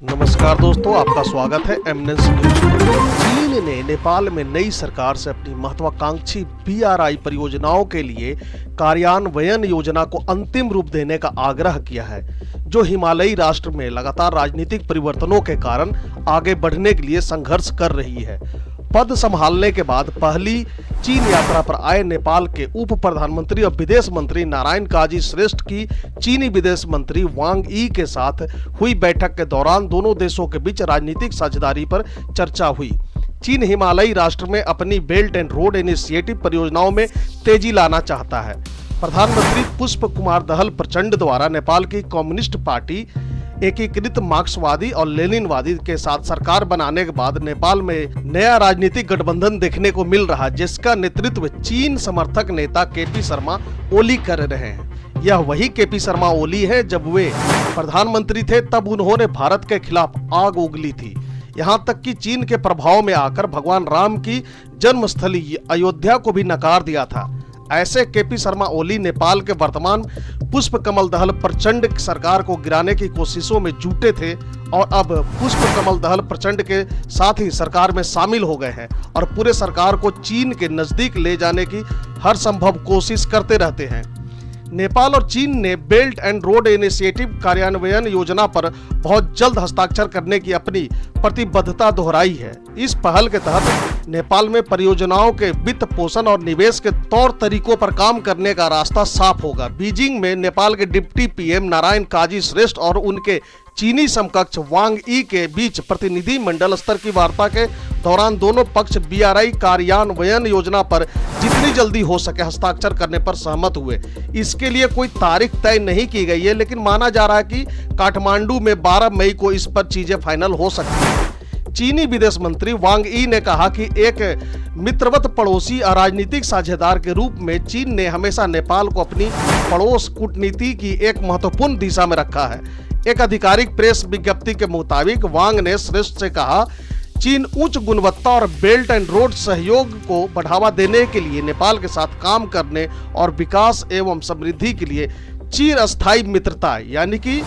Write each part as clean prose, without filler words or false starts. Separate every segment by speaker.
Speaker 1: नमस्कार दोस्तों, आपका स्वागत है एमनेंस न्यूज में। चीन ने नेपाल में नई सरकार से अपनी महत्वाकांक्षी बीआरआई परियोजनाओं के लिए कार्यान्वयन योजना को अंतिम रूप देने का आग्रह किया है, जो हिमालयी राष्ट्र में लगातार राजनीतिक परिवर्तनों के कारण आगे बढ़ने के लिए संघर्ष कर रही है। पद संभालने के बाद पहली चीन यात्रा पर आए नेपाल के उप प्रधानमंत्री और विदेश मंत्री नारायण काजी श्रेष्ठ की चीनी विदेश मंत्री वांग यी के साथ हुई बैठक के दौरान दोनों देशों के बीच राजनीतिक साझेदारी पर चर्चा हुई। चीन हिमालयी राष्ट्र में अपनी बेल्ट एंड रोड इनिशिएटिव परियोजनाओं में तेजी लाना चाहता है। प्रधानमंत्री पुष्प कुमार दहल प्रचंड द्वारा नेपाल की कम्युनिस्ट पार्टी एकीकृत मार्क्सवादी और लेनिनवादी के साथ सरकार बनाने के बाद नेपाल में नया राजनीतिक गठबंधन देखने को मिल रहा है, जिसका नेतृत्व चीन समर्थक नेता केपी शर्मा ओली कर रहे हैं। यह वही केपी शर्मा ओली है जब वे प्रधानमंत्री थे तब उन्होंने भारत के खिलाफ आग उगली थी, यहाँ तक कि चीन के प्रभाव में आकर भगवान राम की जन्मस्थली अयोध्या को भी नकार दिया था। ऐसे केपी शर्मा ओली नेपाल के वर्तमान पुष्प कमल दहल प्रचंड सरकार को गिराने की कोशिशों में जुटे थे और अब पुष्प कमल दहल प्रचंड के साथ ही सरकार में शामिल हो गए हैं और पूरे सरकार को चीन के नजदीक ले जाने की हर संभव कोशिश करते रहते हैं। नेपाल और चीन ने बेल्ट एंड रोड इनिशिएटिव कार्यान्वयन योजना पर बहुत जल्द हस्ताक्षर करने की अपनी प्रतिबद्धता दोहराई है। इस पहल के तहत नेपाल में परियोजनाओं के वित्त पोषण और निवेश के तौर तरीकों पर काम करने का रास्ता साफ होगा। बीजिंग में नेपाल के डिप्टी पीएम नारायण काजी श्रेष्ठ और उनके चीनी समकक्ष वांग यी के बीच प्रतिनिधि मंडल स्तर की वार्ता के दौरान दोनों पक्ष बीआरआई कार्यान्वयन योजना पर जितनी जल्दी हो सके हस्ताक्षर करने पर सहमत हुए। इसके लिए कोई तारीख तय नहीं की गई है, लेकिन माना जा रहा है कि काठमांडू में 12 मई को इस पर चीजें फाइनल हो सकती हैं। चीनी विदेश मंत्री वांग यी ने कहा कि एक मित्रवत पड़ोसी और राजनीतिक साझेदार के रूप में चीन ने हमेशा नेपाल को अपनी पड़ोस कूटनीति की एक महत्वपूर्ण दिशा में रखा है। एक आधिकारिक प्रेस विज्ञप्ति के मुताबिक वांग ने श्रेष्ठ से कहा, चीन उच्च गुणवत्ता और बेल्ट एंड रोड सहयोग को बढ़ावा देने के लिए नेपाल के साथ काम करने और विकास एवं समृद्धि के लिए चिरस्थायी मित्रता यानी कि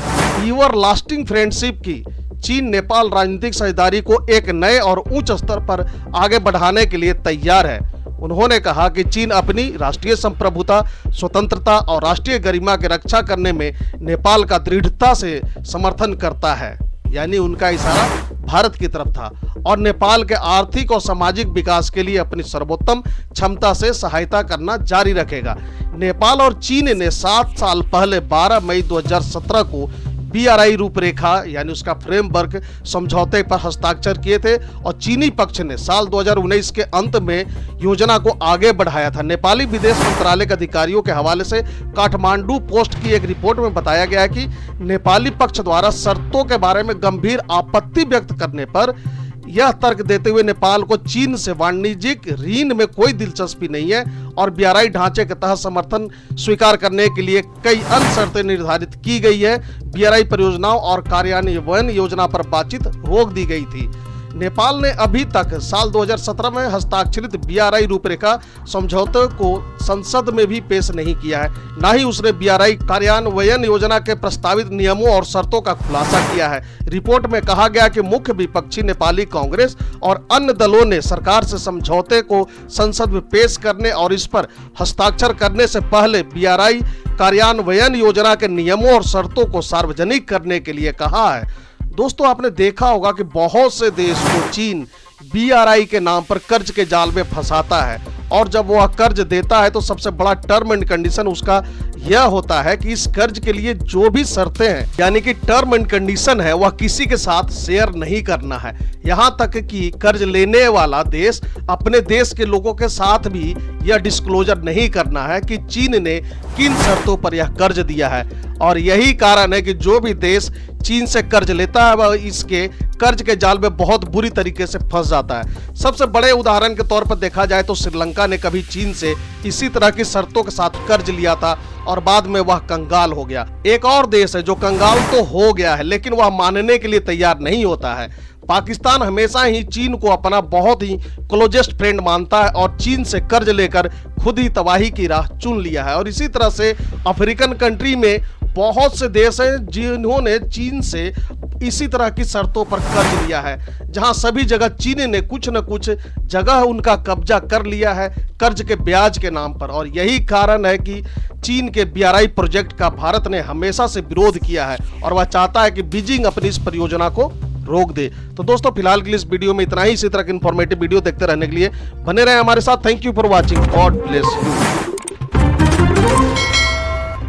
Speaker 1: एवर लास्टिंग फ्रेंडशिप की चीन नेपाल राजनीतिक साझेदारी को एक नए और उच्च स्तर पर आगे बढ़ाने के लिए तैयार है। उन्होंने कहा कि चीन अपनी राष्ट्रीय संप्रभुता, स्वतंत्रता और राष्ट्रीय गरिमा की रक्षा करने में नेपाल का दृढ़ता से समर्थन करता है, यानी उनका इशारा भारत की तरफ था, और नेपाल के आर्थिक और सामाजिक विकास के लिए अपनी सर्वोत्तम क्षमता से सहायता करना जारी रखेगा। नेपाल और चीन ने 7 साल पहले 12 मई 2017 को बीआरआई रूपरेखा यानी उसका फ्रेमवर्क समझौते पर हस्ताक्षर किए थे और चीनी पक्ष ने साल 2019 के अंत में योजना को आगे बढ़ाया था। नेपाली विदेश मंत्रालय के अधिकारियों के हवाले से काठमांडू पोस्ट की एक रिपोर्ट में बताया गया है कि नेपाली पक्ष द्वारा शर्तों के बारे में गंभीर आपत्ति व्यक्त करने पर यह तर्क देते हुए नेपाल को चीन से वाणिज्यिक ऋण में कोई दिलचस्पी नहीं है और बीआरआई ढांचे के तहत समर्थन स्वीकार करने के लिए कई अन्य शर्तें निर्धारित की गई है। बीआरआई परियोजनाओं और कार्यान्वयन योजना पर बातचीत रोक दी गई थी। नेपाल ने अभी तक साल 2017 में हस्ताक्षरित बीआरआई रूपरेखा समझौते को संसद में भी पेश नहीं किया है, न ही उसने बीआरआई कार्यान्वयन योजना के प्रस्तावित नियमों और शर्तों का खुलासा किया है। रिपोर्ट में कहा गया कि मुख्य विपक्षी नेपाली कांग्रेस और अन्य दलों ने सरकार से समझौते को संसद में पेश करने और इस पर हस्ताक्षर करने से पहले बीआरआई कार्यान्वयन योजना के नियमों और शर्तों को सार्वजनिक करने के लिए कहा है। दोस्तों, आपने देखा होगा कि बहुत से देश को चीन बीआरआई के नाम पर कर्ज के जाल में फंसाता है और जब वह कर्ज देता है तो सबसे बड़ा टर्म एंड कंडीशन उसका यह होता है कि इस कर्ज के लिए जो भी शर्तें हैं यानी कि टर्म एंड कंडीशन है वह किसी के साथ शेयर नहीं करना है। यहाँ तक कि कर्ज लेने वाला देश अपने देश के लोगों के साथ भी यह डिस्क्लोजर नहीं करना है कि चीन ने किन शर्तों पर यह कर्ज दिया है, और यही कारण है कि जो भी देश चीन से कर्ज लेता है वह इसके कर्ज के जाल में बहुत बुरी तरीके से फंस जाता है। सबसे बड़े उदाहरण के तौर पर देखा जाए तो श्रीलंका ने कभी चीन से इसी तरह की शर्तों के साथ कर्ज लिया था और बाद में वह कंगाल हो गया। एक और देश है जो कंगाल तो हो गया है लेकिन वह मानने के लिए तैयार नहीं होता है। पाकिस्तान हमेशा ही चीन को अपना बहुत ही क्लोजेस्ट फ्रेंड मानता है और चीन से कर्ज लेकर खुद ही तबाही की राह चुन लिया है। और इसी तरह से अफ्रीकन कंट्री में बहुत से देश हैं जिन्होंने चीन से इसी तरह की शर्तों पर कर्ज लिया है, जहां सभी जगह चीन ने कुछ न कुछ जगह उनका कब्जा कर लिया है कर्ज के ब्याज के नाम पर। और यही कारण है कि चीन के BRI प्रोजेक्ट का भारत ने हमेशा से विरोध किया है और वह चाहता है कि बीजिंग अपनी इस परियोजना को रोक दे। तो दोस्तों फिलहाल के लिए इस वीडियो में इतना ही। इसी तरह की इंफॉर्मेटिव वीडियो देखते रहने के लिए बने रहे हमारे साथ। Thank you for watching. God bless you.